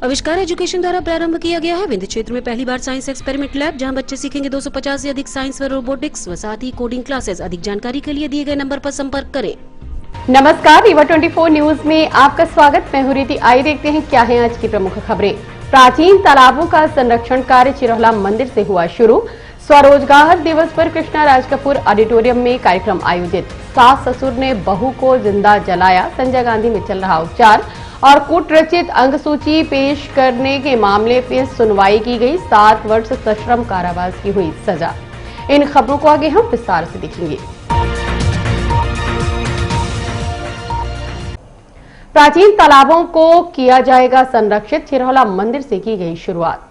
आविष्कार एजुकेशन द्वारा प्रारंभ किया गया है। विंध्य क्षेत्र में पहली बार साइंस एक्सपेरिमेंट लैब, जहां बच्चे सीखेंगे 250 से अधिक साइंस व रोबोटिक्स व साथ ही कोडिंग क्लासेस। अधिक जानकारी के लिए दिए गए नंबर पर संपर्क करें। नमस्कार, रीवा 24 न्यूज में आपका स्वागत। मैं हूं रीति। आइए देखते हैं क्या है आज की प्रमुख खबरें। प्राचीन तालाबों का संरक्षण कार्य चिरौला मंदिर से हुआ शुरू। स्वरोजगार दिवस पर कृष्णा राज कपूर ऑडिटोरियम में कार्यक्रम आयोजित। सास ससुर ने बहू को जिंदा जलाया, संजय गांधी में चल रहा उपचार। और कूट रचित अंग सूची पेश करने के मामले में सुनवाई की गई। 7 वर्ष सश्रम कारावास की हुई सजा। इन खबरों को आगे हम विस्तार से देखेंगे। प्राचीन तालाबों को किया जाएगा संरक्षित, चिरौला मंदिर से की गई शुरुआत।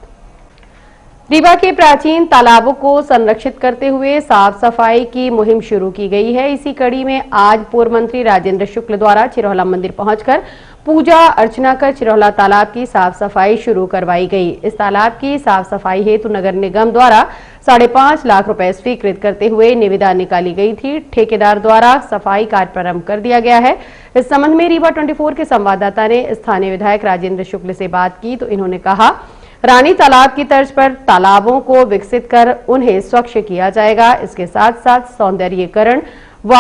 रीवा के प्राचीन तालाबों को संरक्षित करते हुए साफ सफाई की मुहिम शुरू की गई है। इसी कड़ी में आज पूर्व मंत्री राजेंद्र शुक्ल द्वारा चिरौला मंदिर पहुंचकर पूजा अर्चना कर चिरौला तालाब की साफ सफाई शुरू करवाई गई। इस तालाब की साफ सफाई हेतु नगर निगम द्वारा 5.5 लाख रुपए स्वीकृत करते हुए निविदा निकाली गई थी। ठेकेदार द्वारा सफाई कार्य प्रारंभ कर दिया गया है। इस संबंध में रीवा 24 के संवाददाता ने स्थानीय विधायक राजेंद्र शुक्ल से बात की तो इन्होंने कहा, रानी तालाब की तर्ज पर तालाबों को विकसित कर उन्हें स्वच्छ किया जाएगा। इसके साथ साथ सौंदर्यीकरण व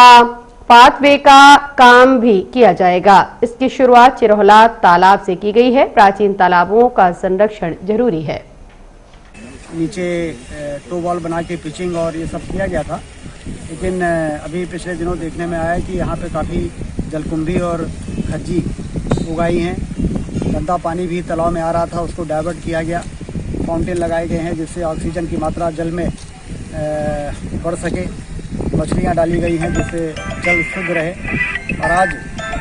पाथवे का काम भी किया जाएगा। इसकी शुरुआत चिरौला तालाब से की गई है। प्राचीन तालाबों का संरक्षण जरूरी है। नीचे टो वॉल बना के पिचिंग और ये सब किया गया था, लेकिन अभी पिछले दिनों देखने में आया कि यहाँ पे काफ़ी जलकुंभी और खज्जी उगाई हैं। गंदा पानी भी तालाब में आ रहा था, उसको डाइवर्ट किया गया। फाउंटेन लगाए गए हैं जिससे ऑक्सीजन की मात्रा जल में बढ़ सके। मछलियाँ डाली गई हैं जिससे जल शुद्ध रहे। और आज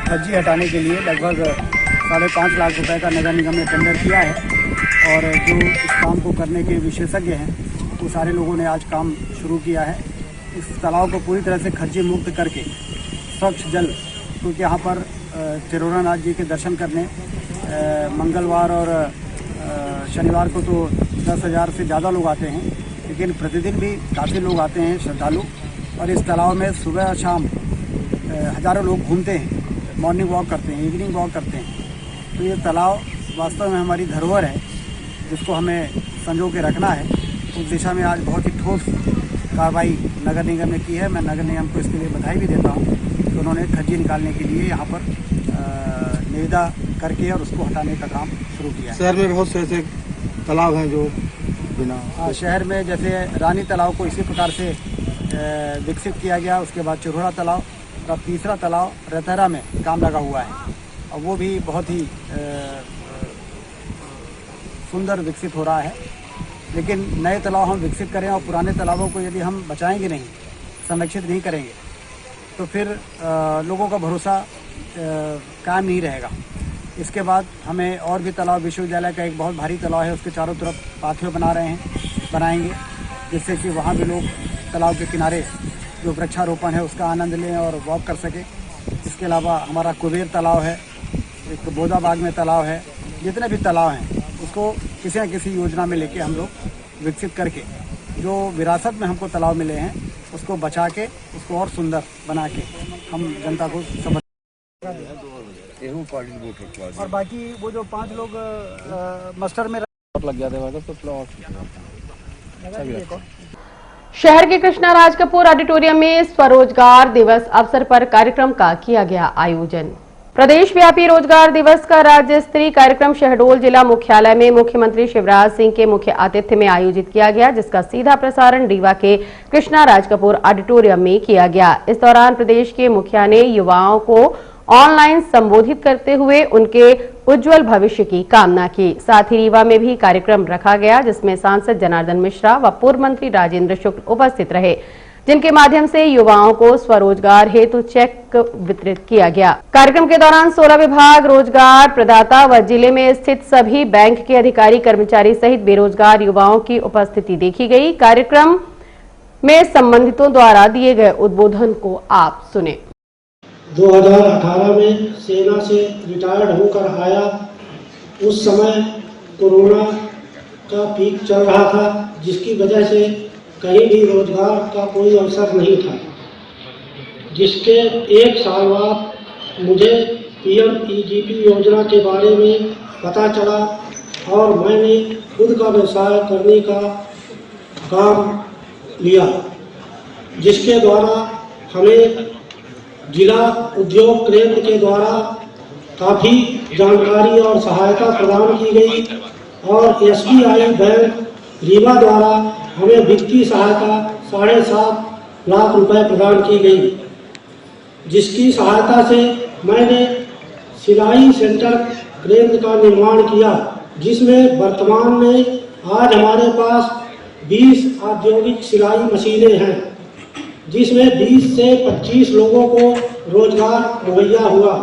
खज्जी हटाने के लिए लगभग 5.5 लाख रुपए का नगर निगम ने टेंडर किया है। और जो इस काम को करने के विशेषज्ञ हैं वो सारे लोगों ने आज काम शुरू किया है। इस तालाब को पूरी तरह से खज्जी मुक्त करके स्वच्छ जल, क्योंकि यहाँ पर चिरौला नाथ जी के दर्शन करने मंगलवार और शनिवार को तो 10,000 से ज़्यादा लोग आते हैं, लेकिन प्रतिदिन भी काफ़ी लोग आते हैं श्रद्धालु। और इस तालाब में सुबह और शाम हज़ारों लोग घूमते हैं, मॉर्निंग वॉक करते हैं, इवनिंग वॉक करते हैं। तो ये तालाब वास्तव में हमारी धरोहर है जिसको हमें संजो के रखना है। उस दिशा में आज बहुत ही ठोस कार्रवाई नगर निगम ने की है। मैं नगर निगम को इसके लिए बधाई भी देता हूँ कि उन्होंने खज्जी निकालने के लिए यहाँ पर निविदा करके और उसको हटाने का काम शुरू किया। शहर में बहुत से ऐसे तालाब हैं जो बिना शहर में जैसे रानी तालाब को इसी प्रकार से विकसित किया गया। उसके बाद चिरौला तालाब और तीसरा तालाब रतहरा में काम लगा हुआ है और वो भी बहुत ही सुंदर विकसित हो रहा है। लेकिन नए तालाब हम विकसित करें और पुराने तालाबों को यदि हम बचाएंगे नहीं, संरक्षित नहीं करेंगे, तो फिर लोगों का भरोसा कायम नहीं रहेगा। इसके बाद हमें और भी तालाब, विश्वविद्यालय का एक बहुत भारी तालाब है, उसके चारों तरफ पाथवे बनाएंगे जिससे कि वहाँ भी लोग तालाब के किनारे जो वृक्षारोपण है उसका आनंद लें और वॉक कर सकें। इसके अलावा हमारा कुबेर तालाब है, एक बोदा बाग में तालाब है। जितने भी तालाब हैं उसको किसी न किसी योजना में लेके हम लोग विकसित करके जो विरासत में हमको तालाब मिले हैं उसको बचा के उसको और सुंदर बना के हम जनता को समझ। और बाकी वो जो 5 लोग मास्टर में लग जाते हैं तो शहर के कृष्णा राज कपूर ऑडिटोरियम में स्वरोजगार दिवस अवसर पर कार्यक्रम का किया गया आयोजन। प्रदेश व्यापी रोजगार दिवस का राज्य स्तरीय कार्यक्रम शहडोल जिला मुख्यालय में मुख्यमंत्री शिवराज सिंह के मुख्य आतिथ्य में आयोजित किया गया, जिसका सीधा प्रसारण रीवा के कृष्णा राज कपूर ऑडिटोरियम में किया गया। इस दौरान प्रदेश के मुखिया ने युवाओं को ऑनलाइन संबोधित करते हुए उनके उज्जवल भविष्य की कामना की। साथ ही रीवा में भी कार्यक्रम रखा गया जिसमें सांसद जनार्दन मिश्रा व पूर्व मंत्री राजेंद्र शुक्ल उपस्थित रहे, जिनके माध्यम से युवाओं को स्वरोजगार हेतु चेक वितरित किया गया। कार्यक्रम के दौरान 16 विभाग, रोजगार प्रदाता व जिले में स्थित सभी बैंक के अधिकारी कर्मचारी सहित बेरोजगार युवाओं की उपस्थिति देखी गई। कार्यक्रम में संबंधितों द्वारा दिए गए उद्बोधन को आप सुने। 2018 में सेना से रिटायर्ड होकर आया। उस समय कोरोना का पीक चल रहा था, जिसकी वजह से कहीं भी रोजगार का कोई अवसर नहीं था। जिसके 1 साल बाद मुझे पीएमईजीपी योजना के बारे में पता चला और मैंने खुद का व्यवसाय करने का काम लिया, जिसके द्वारा हमें जिला उद्योग केंद्र के द्वारा काफ़ी जानकारी और सहायता प्रदान की गई और SBI बैंक रीवा द्वारा हमें वित्तीय सहायता 7.5 लाख रुपए प्रदान की गई, जिसकी सहायता से मैंने सिलाई सेंटर केंद्र का निर्माण किया, जिसमें वर्तमान में आज हमारे पास 20 औद्योगिक सिलाई मशीनें हैं, जिसमें 20 से 25 लोगों को रोजगार मुहैया हुआ।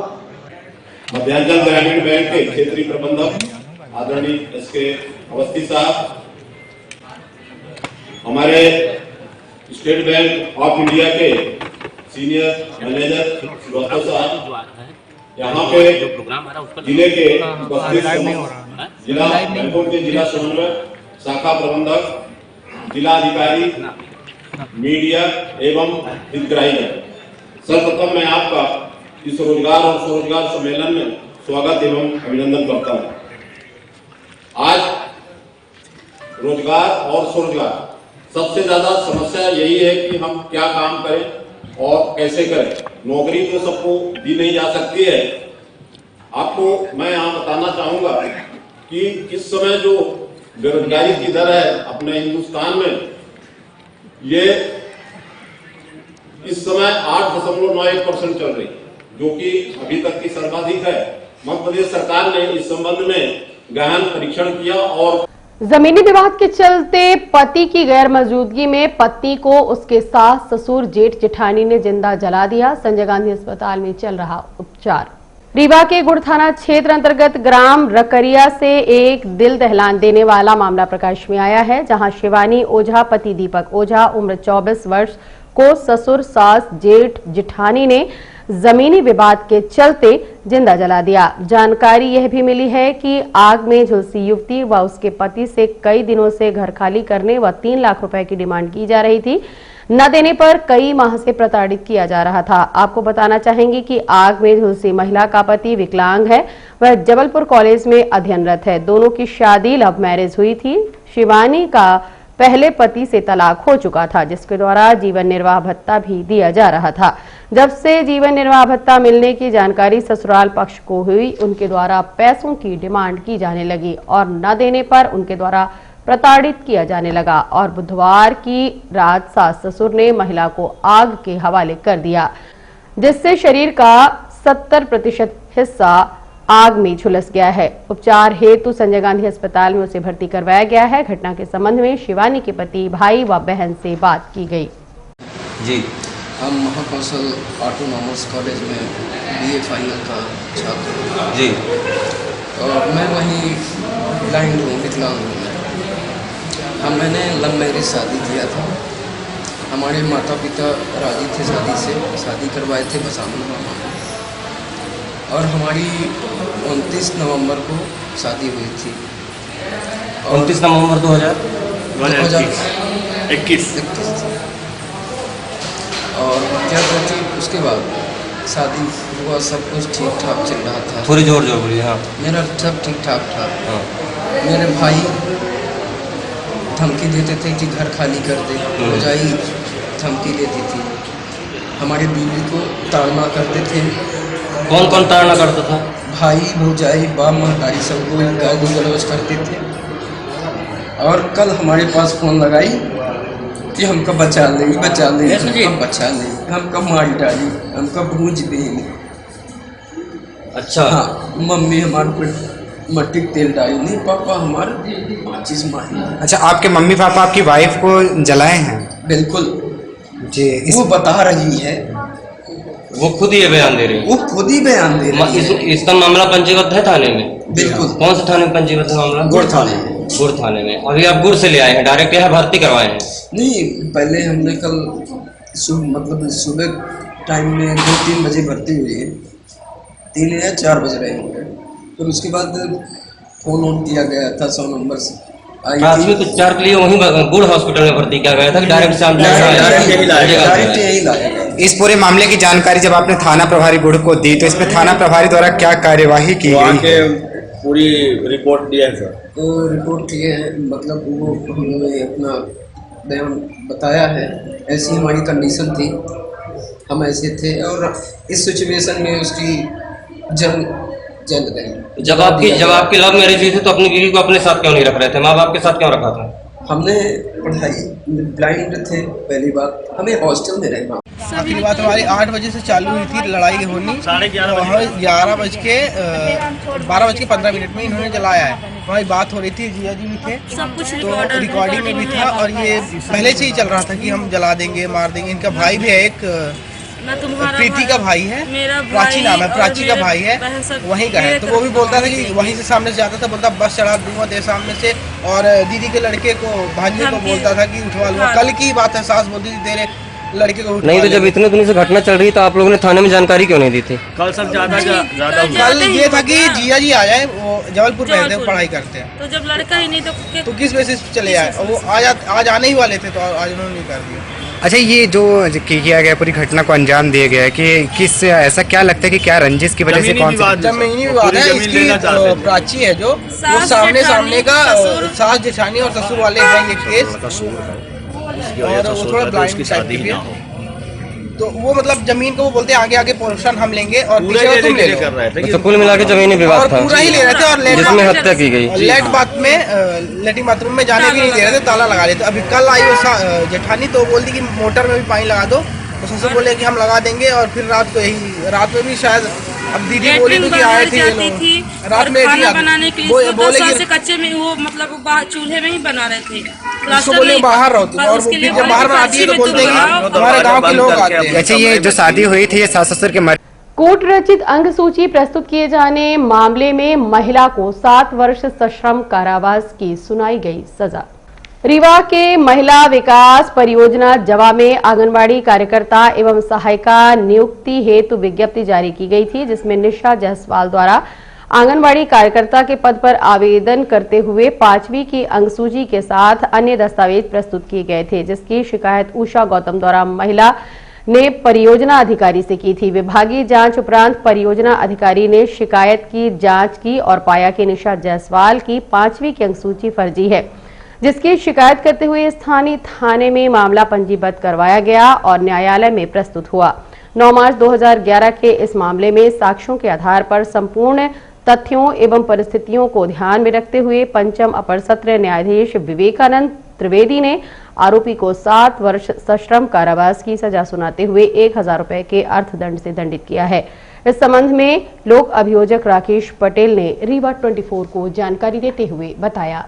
मध्यांचल ग्रामीण बैंक के क्षेत्रीय प्रबंधक आदरणीय SK अवस्थी साहब, हमारे स्टेट बैंक ऑफ इंडिया के सीनियर मैनेजर श्रीवास्तव साहब, यहाँ पे जिले के 32 जिला बैंकों के जिला समन्वय, शाखा प्रबंधक, जिला अधिकारी, मीडिया एवं हितग्राही। सर्वप्रथम मैं आपका इस रोजगार और स्वरोजगार सम्मेलन में स्वागत एवं अभिनंदन करता हूं। आज रोजगार और स्वरोजगार सबसे ज्यादा समस्या यही है कि हम क्या काम करें और कैसे करें। नौकरी तो सबको दी नहीं जा सकती है। आपको मैं यहाँ बताना चाहूंगा कि इस समय जो बेरोजगारी की दर है अपने हिंदुस्तान में, ये इस समय 8.91% चल रही है, जो कि अभी तक की सर्वाधिक है। मध्य प्रदेश सरकार ने इस संबंध में गहन परीक्षण किया और जमीनी विवाद के चलते पति की गैर मौजूदगी में पत्नी को उसके सास, ससुर, जेठ, जेठानी ने जिंदा जला दिया। संजय गांधी अस्पताल में चल रहा उपचार। रीवा के गुड़ थाना क्षेत्र अंतर्गत ग्राम रकरिया से एक दिल दहला देने वाला मामला प्रकाश में आया है, जहां शिवानी ओझा पति दीपक ओझा उम्र 24 वर्ष को ससुर, सास, जेठ, जेठानी ने जमीनी विवाद के चलते जिंदा जला दिया। जानकारी यह भी मिली है कि आग में झुलसी युवती व उसके पति से कई दिनों से घर खाली करने व 3 लाख रुपए की डिमांड की जा रही थी। न देने पर कई माह से प्रताड़ित किया जा रहा था। आपको बताना चाहेंगे कि आग में झुलसी महिला का पति विकलांग है, वह जबलपुर कॉलेज में अध्ययनरत है। दोनों की शादी लव मैरिज हुई थी। शिवानी का पहले पति से तलाक हो चुका था, जिसके द्वारा जीवन निर्वाह भत्ता भी दिया जा रहा था। जब से जीवन निर्वाह भत्ता मिलने की जानकारी ससुराल पक्ष को हुई, उनके द्वारा पैसों की डिमांड की जाने लगी और न देने पर उनके द्वारा प्रताड़ित किया जाने लगा और बुधवार की रात सास ससुर ने महिला को आग के हवाले कर दिया, जिससे शरीर का 70% हिस्सा आग में झुलस गया है। उपचार हेतु संजय गांधी अस्पताल में उसे भर्ती करवाया गया है। घटना के संबंध में शिवानी के पति, भाई व बहन से बात की गई। जी, हम महाकौशल ऑटोनॉमस कॉलेज में BA फाइनल का छात्र जी, और मैं वहीं ब्लाइंड हूँ, विकलांग हूँ। मैंने लव मैरिज शादी किया था। हमारे माता पिता राजी थे शादी से, शादी करवाए थे बसामन मामा, और हमारी 29 नवंबर को शादी हुई थी। 29 नवंबर 2021 और क्या कहती, उसके बाद शादी हुआ, सब कुछ ठीक ठाक चल रहा था। थोड़ी जोर बोलिए। हाँ, मेरा सब ठीक ठाक था। हाँ। मेरे भाई धमकी देते थे कि घर खाली कर दे, भौजाई धमकी देती थी। हमारे बीवी को ताड़ना करते थे। कौन कौन ताड़ना करता था? भाई, भौजाई, बाप, महतारी सबको गाली गलौज करते थे। और कल हमारे पास फोन लगाई कि हमको बचा ले, हम बचा ले, हमको मार डाली, हमको भूंज देंगे। अच्छा। हाँ, मम्मी हमारे पर मट्टी तेल डाली, नहीं पापा हमारे माचिस मारी। अच्छा, आपके मम्मी पापा आपकी वाइफ को जलाए हैं? बिल्कुल जी। वो बता रही है, वो खुद ही बयान दे रही है। वो खुद ही बयान दे रही है। इसका मामला पंजीबद्ध है थाने में? बिल्कुल। कौन से थाने में पंजीबद्ध है मामला? गुड़ थाने में। गुड़ थाने में। अभी आप गुड़ से ले आए हैं, डायरेक्ट यहाँ भर्ती करवाए हैं? नहीं, पहले हमने कल सुबह टाइम में 2-3 बजे भर्ती हुई है, 3 या 4 बज रहे होंगे। फिर उसके बाद फोन ऑन किया गया था 100 नंबर से। प्राथमिक उपचार के लिए वहीं गुड़ हॉस्पिटल में भर्ती किया गया था कि डायरेक्ट यही लाया। इस पूरे मामले की जानकारी जब आपने थाना प्रभारी गुड़ को दी, तो इसमें थाना प्रभारी द्वारा क्या कार्यवाही की गई? पूरी रिपोर्ट दिया है सर। तो रिपोर्ट ये है, मतलब वो उन्होंने अपना बयान बताया है, ऐसी हमारी कंडीशन थी, हम ऐसे थे और इस सिचुएशन में उसकी जंग जल गई। जब आपकी लव मैरिज हुई थी तो अपनी बीवी को अपने साथ क्यों नहीं रख रहे थे, माँ बाप के साथ क्यों रखा था? हमने पढ़ाई ब्लाइंड थे, पहली बात हमें हॉस्टल में रहना। आखिरी बात हमारी 8 बजे से चालू हुई थी लड़ाई होनी, 12:15 में इन्होंने जलाया है। हमारी बात हो रही थी, जिया जी भी थे, तो रिकॉर्डिंग में भी था और ये पहले से ही चल रहा था कि हम जला देंगे, मार देंगे। इनका भाई भी है, एक प्रीति का भाई है, प्राची नाम है, प्राची का भाई है, वहीं का है। तो वो भी बोलता था कि वहीं से सामने से जाता था, बोलता बस चढ़ा दूंगा तेरे सामने से, और दीदी के लड़के को, भांजे को बोलता था कि उठवा लूंगा। कल की बात है, सास बोलती थी तेरे लड़के को नहीं। तो जब इतने दिनों से घटना चल रही तो आप लोगों ने थाने में जानकारी क्यों नहीं दी थी? कल सर ज्यादा कल ये था कि जिया जी आ जाए, वो जबलपुर रहते हैं, पढ़ाई करते हैं, तो जब लड़का ही नहीं तो किस बेसिस पे चले आए? वो आज आने ही वाले थे, तो आज उन्होंने नहीं कर दिया। अच्छा, ये जो किया गया, पूरी घटना को अंजाम दिया गया है कि किस, ऐसा क्या लगता है कि क्या रंजिश की वजह से, कौन सा जमीनी विवाद है? इसकी प्राची है जो वो सामने का सास जेठानी और ससुर वाले हैं ये केस, और वो थोड़ा ब्लाइंड टाइप की है। तो वो मतलब जमीन को वो बोलते हैं आगे पोर्शन हम लेंगे और पीछे तुम ले लो। तो कुल मिला के जमीनी विवाद था, पूरा ही ले रहे थे, और जिसमें हत्या की गई। लेटरिन बाथरूम में जाने भी नहीं दे रहे थे, ताला लगा लेते। अभी कल आई वो जेठानी, तो बोलती कि मोटर में भी पानी लगा दो, तो ससुर बोले कि हम लगा देंगे। और फिर रात में भी शायद, अब दीदी बोली कि आए थे रात में खाना बनाने के लिए बोले कि कच्चे में वो मतलब चूल्हे में ही बना रहे थे, उसको बोले बाहर रहो, और फिर जब बाहर में आती है तो बोलते हैं कि हमारे गांव के लोग आते हैं। अच्छा, ये जो शादी हुई थी, ये सास ससुर के कोर्ट रचित अंग सूची प्रस्तुत किए जाने मामले में महिला को 7 वर्ष सश्रम कारावास की सुनाई गई सजा। रीवा के महिला विकास परियोजना जवा में आंगनबाड़ी कार्यकर्ता एवं सहायिका नियुक्ति हेतु विज्ञप्ति जारी की गई थी, जिसमें निशा जायसवाल द्वारा आंगनबाड़ी कार्यकर्ता के पद पर आवेदन करते हुए 5वीं की अंगसूची के साथ अन्य दस्तावेज प्रस्तुत किए गए थे, जिसकी शिकायत उषा गौतम द्वारा महिला ने परियोजना अधिकारी से की थी। विभागीय जांच उपरांत परियोजना अधिकारी ने शिकायत की जांच की और पाया कि निशा जायसवाल की 5वीं की अंगसूची फर्जी है, जिसकी शिकायत करते हुए स्थानीय थाने में मामला पंजीबद्ध करवाया गया और न्यायालय में प्रस्तुत हुआ। 9 मार्च 2011 के इस मामले में साक्ष्यों के आधार पर संपूर्ण तथ्यों एवं परिस्थितियों को ध्यान में रखते हुए पंचम अपर सत्र न्यायाधीश विवेकानंद त्रिवेदी ने आरोपी को 7 वर्ष सश्रम कारावास की सजा सुनाते हुए 1000 रुपए के अर्थदंड से दंडित किया है। इस संबंध में लोक अभियोजक राकेश पटेल ने रीवा 24 को जानकारी देते हुए बताया।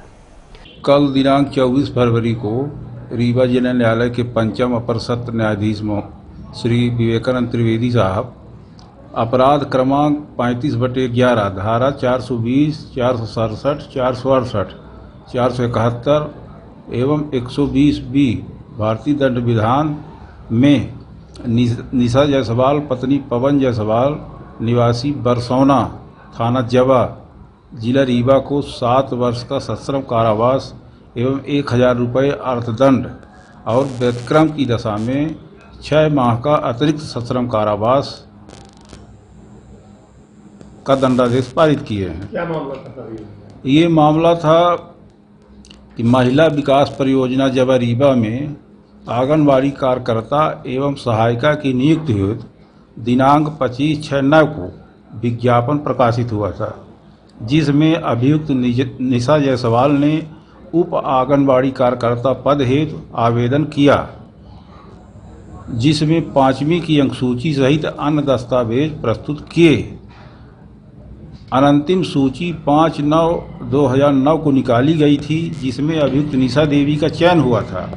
कल दिनांक 24 फरवरी को रीवा जिला न्यायालय के पंचम अपर सत्र न्यायाधीश श्री विवेकानंद त्रिवेदी साहब अपराध क्रमांक 35/11 धारा 420, 467, 468, 471 एवं 120B भारतीय दंड विधान में निशा जायसवाल पत्नी पवन जायसवाल निवासी बरसौना थाना जवा जिला रीवा को 7 वर्ष का सश्रम कारावास एवं 1000 रुपये अर्थदंड और व्यतिक्रम की दशा में 6 माह का अतिरिक्त सश्रम कारावास का दंडादेश पारित किए हैं। क्या मामला था? ये मामला था कि महिला विकास परियोजना जवा रीवा में आंगनबाड़ी कार्यकर्ता एवं सहायिका की नियुक्ति हेतु दिनांक 25/6 को विज्ञापन प्रकाशित हुआ था, जिसमें अभियुक्त निशा जायसवाल ने उप आंगनबाड़ी कार्यकर्ता पद हेतु आवेदन किया, जिसमें 5वीं की अंकसूची सहित अन्य दस्तावेज प्रस्तुत किए। अनंतिम सूची 5/9/2009 को निकाली गई थी, जिसमें अभियुक्त निशा देवी का चयन हुआ था,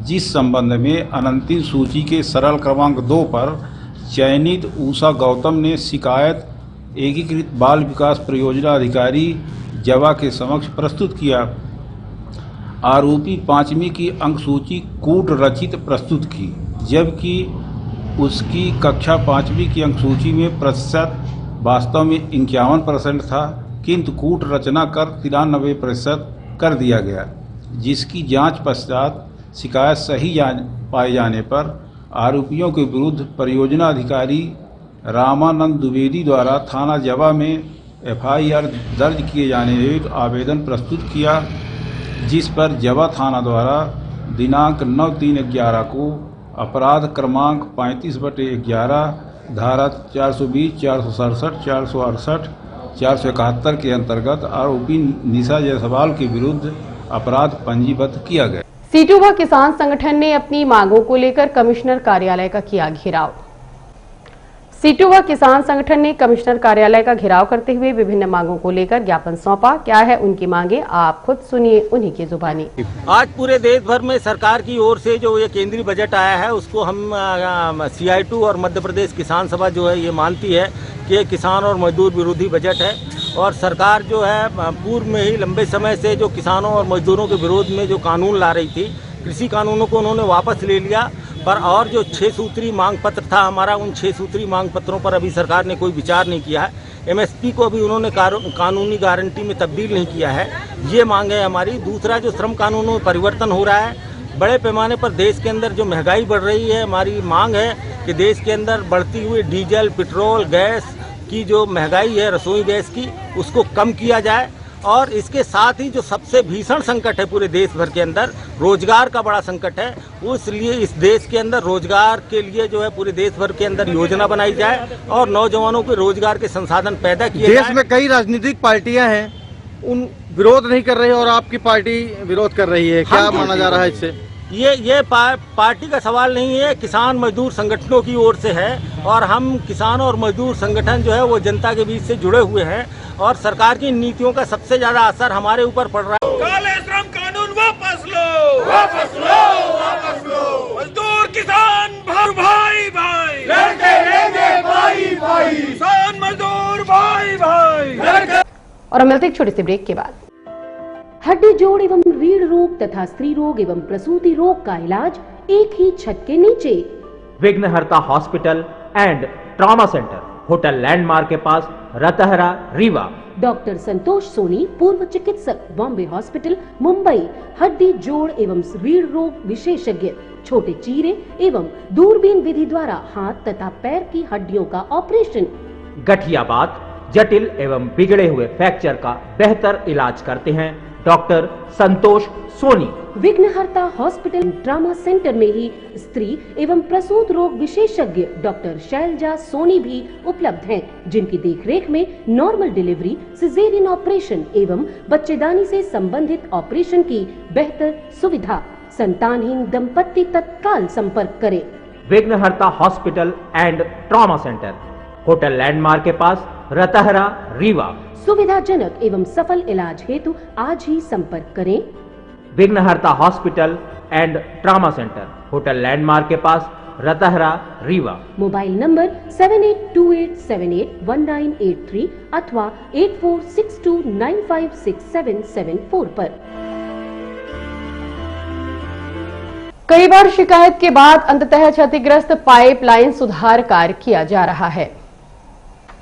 जिस संबंध में अनंतिम सूची के सरल क्रमांक 2 पर चयनित उषा गौतम ने शिकायत एकीकृत बाल विकास परियोजना अधिकारी जवा के समक्ष प्रस्तुत किया। आरोपी 5वीं की अंकसूची कूट रचित प्रस्तुत की, जबकि उसकी कक्षा 5वीं की अंकसूची में प्रतिशत वास्तव में 51% था, किंतु कूट रचना कर 93% कर दिया गया, जिसकी जांच पश्चात शिकायत सही पाए जाने पर आरोपियों के विरुद्ध परियोजना अधिकारी रामानंद द्विवेदी द्वारा थाना जवा में FIR दर्ज किए जाने हेतु आवेदन प्रस्तुत किया, जिस पर जवा थाना द्वारा दिनांक 9/3/11 को अपराध क्रमांक 35/11 धारा 420, 467, 468, 471 के अंतर्गत आरोपी निशा जायसवाल के विरुद्ध अपराध पंजीबद्ध किया गया। सीटुवा किसान संगठन ने अपनी मांगों को लेकर कमिश्नर कार्यालय का किया घेराव। सीटुवा किसान संगठन ने कमिश्नर कार्यालय का घेराव करते हुए विभिन्न मांगों को लेकर ज्ञापन सौंपा। क्या है उनकी मांगे, आप खुद सुनिए उन्हीं की जुबानी। आज पूरे देश भर में सरकार की ओर से जो ये केंद्रीय बजट आया है, उसको हम CI2 और मध्य प्रदेश किसान सभा जो है ये मानती है कि ये किसान और मजदूर विरोधी बजट है। और सरकार जो है पूर्व में ही लंबे समय से जो किसानों और मजदूरों के विरोध में जो कानून ला रही थी, कृषि कानूनों को उन्होंने वापस ले लिया। पर और जो 6 सूत्री मांग पत्र था हमारा, उन 6 सूत्री मांग पत्रों पर अभी सरकार ने कोई विचार नहीं किया है। MSP को अभी उन्होंने कानूनी गारंटी में तब्दील नहीं किया है। ये मांग है हमारी। दूसरा, जो श्रम कानूनों में परिवर्तन हो रहा है, बड़े पैमाने पर देश के अंदर जो महंगाई बढ़ रही है, हमारी मांग है कि देश के अंदर बढ़ती हुई डीजल, पेट्रोल, गैस की जो महंगाई है, रसोई गैस की, उसको कम किया जाए। और इसके साथ ही जो सबसे भीषण संकट है पूरे देश भर के अंदर, रोजगार का बड़ा संकट है। इसलिए इस देश के अंदर रोजगार के लिए जो है पूरे देश भर के अंदर योजना बनाई जाए और नौजवानों के रोजगार के संसाधन पैदा किए जाए। देश में कई राजनीतिक पार्टियां हैं, उन विरोध नहीं कर रही और आपकी पार्टी विरोध कर रही है, क्या माना जा रहा है इससे? ये पार्टी का सवाल नहीं है, किसान मजदूर संगठनों की ओर से है। और हम किसान और मजदूर संगठन जो है वो जनता के बीच से जुड़े हुए हैं और सरकार की नीतियों का सबसे ज्यादा असर हमारे ऊपर पड़ रहा है। काले श्रम कानून वापस लो, वापस लो, वापस लो। मजदूर किसान भाई भाई लड़के रहेंगे भाई भाई, किसान मजदूर भाई भाई। और हम मिलते एक छोटे से ब्रेक के बाद। हड्डी जोड़ एवं रीढ़ रोग तथा स्त्री रोग एवं प्रसूति रोग का इलाज एक ही छत के नीचे। विघ्नहर्ता hospital and trauma centre, hotel landmark के पास, रतहरा, रीवा। डॉक्टर संतोष सोनी, पूर्व चिकित्सक, बॉम्बे हॉस्पिटल, मुंबई। हड्डी जोड़ एवं रीढ़ रोग विशेषज्ञ, छोटे चीरे एवं दूरबीन विधि द्वारा हाथ तथा पैर की हड्डियों का ऑपरेशन। गठियाबात, जटिल एवं बिगड़े हुए फ्रैक्चर का बेहतर इलाज करते हैं डॉक्टर संतोष सोनी। विघ्नहर्ता हॉस्पिटल ट्रॉमा सेंटर में ही स्त्री एवं प्रसूत रोग विशेषज्ञ डॉक्टर शैलजा सोनी भी उपलब्ध हैं, जिनकी देखरेख में नॉर्मल डिलीवरी, सिजेरियन ऑपरेशन एवं बच्चेदानी से संबंधित ऑपरेशन की बेहतर सुविधा। संतानहीन दंपत्ति तत्काल संपर्क करें। विघ्नहर्ता hospital and trauma centre, hotel landmark के पास, रतहरा, रीवा। सुविधाजनक एवं सफल इलाज हेतु आज ही संपर्क करें। विघ्नहर्ता hospital and trauma centre, hotel landmark के पास, रतहरा, रीवा। मोबाइल नंबर 7828781983 अथवा 8462956774 पर। कई बार शिकायत के बाद अंततः क्षतिग्रस्त पाइपलाइन सुधार कार्य किया जा रहा है।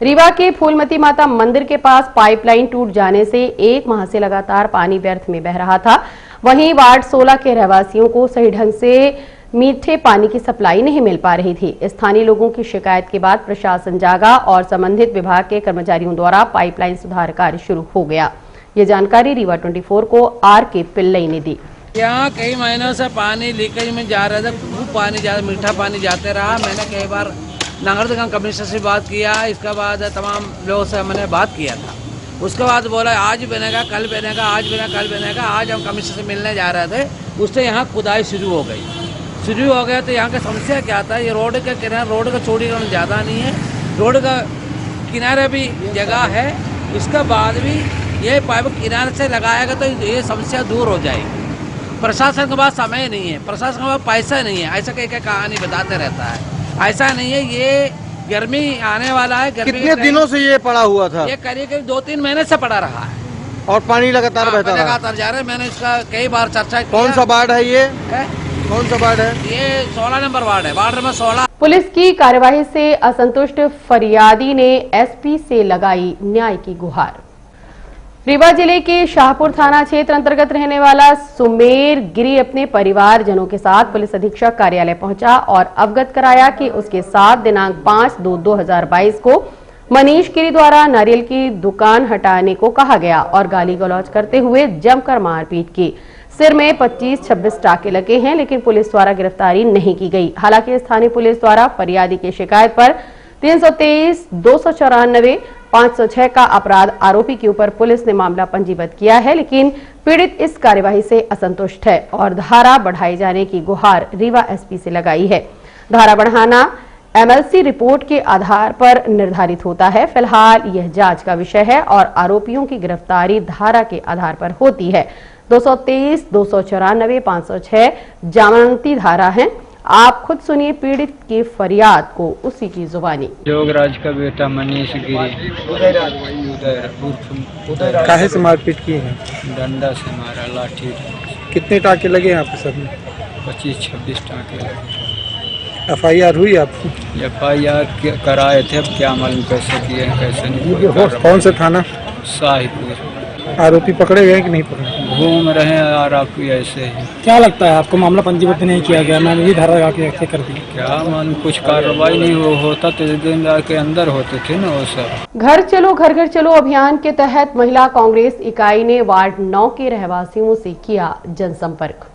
रीवा के फूलमती माता मंदिर के पास पाइपलाइन टूट जाने से 1 माह से लगातार पानी व्यर्थ में बह रहा था। वहीं वार्ड 16 के रहवासियों को सही ढंग से मीठे पानी की सप्लाई नहीं मिल पा रही थी। स्थानीय लोगों की शिकायत के बाद प्रशासन जागा और संबंधित विभाग के कर्मचारियों द्वारा पाइपलाइन सुधार कार्य शुरू हो गया। ये जानकारी रीवा 24 को RK पिल्लई ने दी। यहाँ कई महीनों से पानी लीकेज में जा रहा था, खूब पानी ज्यादा मीठा पानी जाते रहा। मैंने कई बार नागरिक कमिश्नर से बात किया, इसके बाद तमाम लोगों से मैंने बात किया था। उसके बाद बोला आज बनेगा, कल बनेगा, आज बनेगा, कल बनेगा। आज हम कमिश्नर से मिलने जा रहे थे, उससे यहाँ खुदाई शुरू हो गई। शुरू हो गया तो यहाँ का समस्या क्या था, ये रोड के किनारे, रोड का चौड़ीकरण ज़्यादा नहीं है, रोड का किनारे भी जगह है। इसके बाद भी ये पाइप किनारे से लगाएगा तो ये समस्या दूर हो जाएगी। प्रशासन के पास समय नहीं है, प्रशासन के पास पैसा नहीं है, ऐसा कह के कहानी बताते रहता है। ऐसा नहीं है, ये गर्मी आने वाला है। कितने दिनों से ये पड़ा हुआ था? ये करीब 2-3 महीने से पड़ा रहा है और पानी लगातार बहता रहा। लगातार जा रहा है। मैंने इसका कई बार चर्चा की। कौन सा वार्ड है ये? कौन सा वार्ड है ये? 16 नंबर वार्ड है, वार्ड नंबर 16। पुलिस की कार्यवाही से असंतुष्ट फरियादी ने SP से लगाई न्याय की गुहार। रीवा जिले के शाहपुर थाना क्षेत्र अंतर्गत रहने वाला सुमेर गिरी अपने परिवारजनों के साथ पुलिस अधीक्षक कार्यालय पहुंचा और अवगत कराया कि उसके साथ दिनांक 5/2/2022 को मनीष गिरी द्वारा नारियल की दुकान हटाने को कहा गया और गाली गलौज करते हुए जमकर मारपीट की। सिर में 25-26 टाके लगे हैं, लेकिन पुलिस द्वारा गिरफ्तारी नहीं की गई। हालांकि स्थानीय पुलिस द्वारा फरियादी की शिकायत पर 323, 294, 506 का अपराध आरोपी के ऊपर पुलिस ने मामला पंजीबद्ध किया है, लेकिन पीड़ित इस कार्यवाही से असंतुष्ट है और धारा बढ़ाए जाने की गुहार रीवा एसपी से लगाई है। धारा बढ़ाना एमएलसी रिपोर्ट के आधार पर निर्धारित होता है। फिलहाल यह जांच का विषय है और आरोपियों की गिरफ्तारी धारा के आधार पर होती है। 223, 294, 506 जमानती धारा है। आप खुद सुनिए पीड़ित की फरियाद को उसी की जुबानी। योगराज का बेटा मनीष गिरी काहे से मारपीट की है? डंडा से मारा, लाठी। कितने टाके लगे यहाँ पे सब में? 25-26 टाके लगे। FIR हुई आपकी? FIR कराए थे, अब क्या मालूम कैसे किए कैसे नहीं। कौन सा थाना? शाहीपुर। आरोपी पकड़े गए कि नहीं पकड़े? घूम रहे हैं आरोपी ऐसे ही। क्या लगता है आपको मामला पंजीबद्ध नहीं किया गया? मैंने ये धारा लगा के ऐसे कर दी। क्या मालूम, कुछ कार्रवाई नहीं होता तो दिन के अंदर होते थे ना वो सब। घर चलो घर घर चलो अभियान के तहत महिला कांग्रेस इकाई ने वार्ड 9 के रहवासियों से किया जनसंपर्क।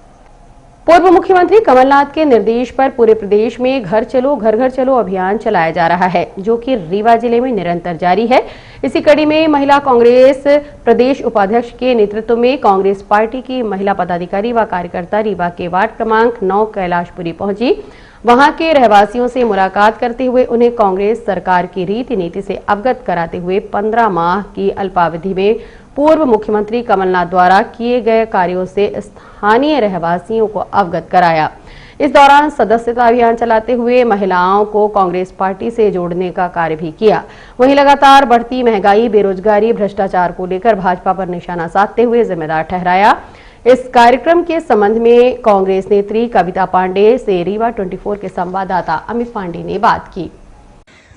पूर्व मुख्यमंत्री कमलनाथ के निर्देश पर पूरे प्रदेश में घर घर चलो अभियान चलाया जा रहा है, जो कि रीवा जिले में निरंतर जारी है। इसी कड़ी में महिला कांग्रेस प्रदेश उपाध्यक्ष के नेतृत्व में कांग्रेस पार्टी की महिला पदाधिकारी व कार्यकर्ता रीवा के वार्ड क्रमांक 9 कैलाशपुरी पहुंची। वहां के रहवासियों से मुलाकात करते हुए उन्हें कांग्रेस सरकार की रीति नीति से अवगत कराते हुए 15 माह की अल्पावधि में पूर्व मुख्यमंत्री कमलनाथ द्वारा किए गए कार्यों से स्थानीय रहवासियों को अवगत कराया। इस दौरान सदस्यता अभियान चलाते हुए महिलाओं को कांग्रेस पार्टी से जोड़ने का कार्य भी किया। वहीं लगातार बढ़ती महंगाई, बेरोजगारी, भ्रष्टाचार को लेकर भाजपा पर निशाना साधते हुए जिम्मेदार ठहराया। इस कार्यक्रम के संबंध में कांग्रेस नेत्री कविता पांडे से रीवा 24 के संवाददाता अमित पांडे ने बात की।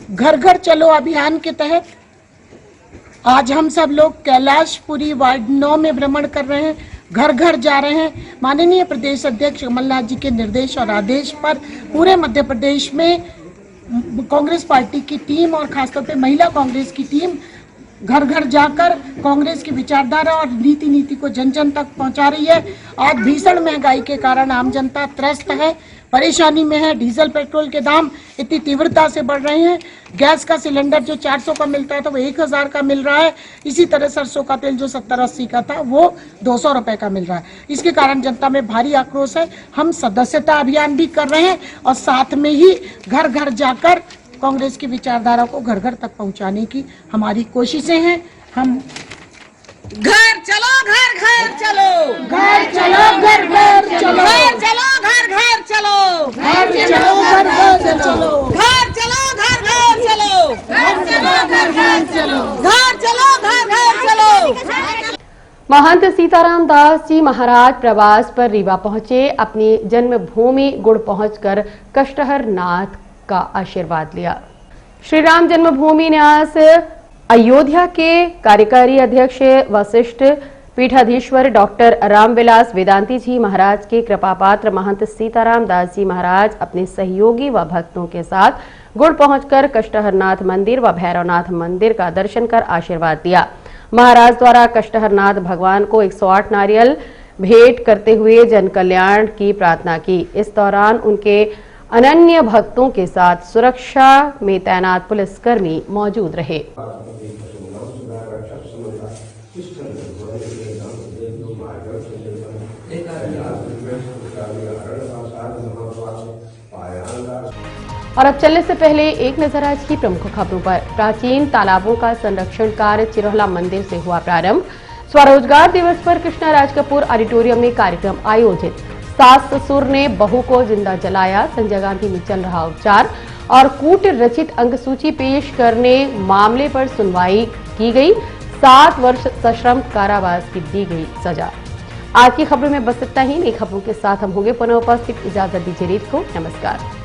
घर घर चलो अभियान के तहत आज हम सब लोग कैलाशपुरी वार्ड 9 में भ्रमण कर रहे हैं, घर घर जा रहे हैं। माननीय प्रदेश अध्यक्ष कमलनाथ जी के निर्देश और आदेश पर पूरे मध्य प्रदेश में कांग्रेस पार्टी की टीम और खासतौर पे महिला कांग्रेस की टीम घर घर जाकर कांग्रेस की विचारधारा और नीति को जन जन तक पहुंचा रही है। आज भीषण महंगाई के कारण आम जनता त्रस्त है, परेशानी में है। डीजल पेट्रोल के दाम इतनी तीव्रता से बढ़ रहे हैं। गैस का सिलेंडर जो 400 का मिलता है तो वो 1000 का मिल रहा है। इसी तरह सरसों का तेल जो 70-80 का था वो 200 रुपए का मिल रहा है। इसके कारण जनता में भारी आक्रोश है। हम सदस्यता अभियान भी कर रहे हैं और साथ में ही घर घर जाकर कांग्रेस की विचारधारा को घर घर तक पहुंचाने की हमारी कोशिशें हैं। हम घर चलो घर घर चलो, घर चलो घर घर चलो, घर चलो घर घर चलो, घर चलो घर घर चलो, घर चलो घर घर चलो, घर चलो घर घर चलो, घर चलो घर घर चलो। महंत सीताराम दास जी महाराज प्रवास पर रीवा पहुंचे। अपनी जन्मभूमि गुड़ पहुंचकर कष्टहर नाथ का आशीर्वाद लिया। श्री राम जन्मभूमि न्यास अयोध्या के कार्यकारी अध्यक्ष वशिष्ठ पीठाधीश्वर डॉक्टर रामविलास वेदांती जी महाराज के कृपापात्र महंत सीताराम दास जी महाराज अपने सहयोगी व भक्तों के साथ गुड़ पहुंचकर कष्टहरनाथ मंदिर व भैरवनाथ मंदिर का दर्शन कर आशीर्वाद दिया। महाराज द्वारा कष्टहरनाथ भगवान को 108 नारियल भेंट करते हुए जन कल्याण की प्रार्थना की। इस दौरान उनके अनन्य भक्तों के साथ सुरक्षा में तैनात पुलिसकर्मी मौजूद रहे। और अब चलने से पहले एक नजर आज की प्रमुख खबरों पर। प्राचीन तालाबों का संरक्षण कार्य चिरोहला मंदिर से हुआ प्रारंभ। स्वरोजगार दिवस पर कृष्णा राज कपूर ऑडिटोरियम में कार्यक्रम आयोजित। सास ससुर ने बहू को जिंदा जलाया, संजय गांधी में चल रहा उपचार। और कूट रचित अंक सूची पेश करने मामले पर सुनवाई की गई। 7 वर्ष सश्रम कारावास की दी गई सजा। आज की खबरों में बस इतना ही। नई खबरों के साथ हम होंगे पुनः उपस्थित। इजाजत दीजिए। रीत को नमस्कार।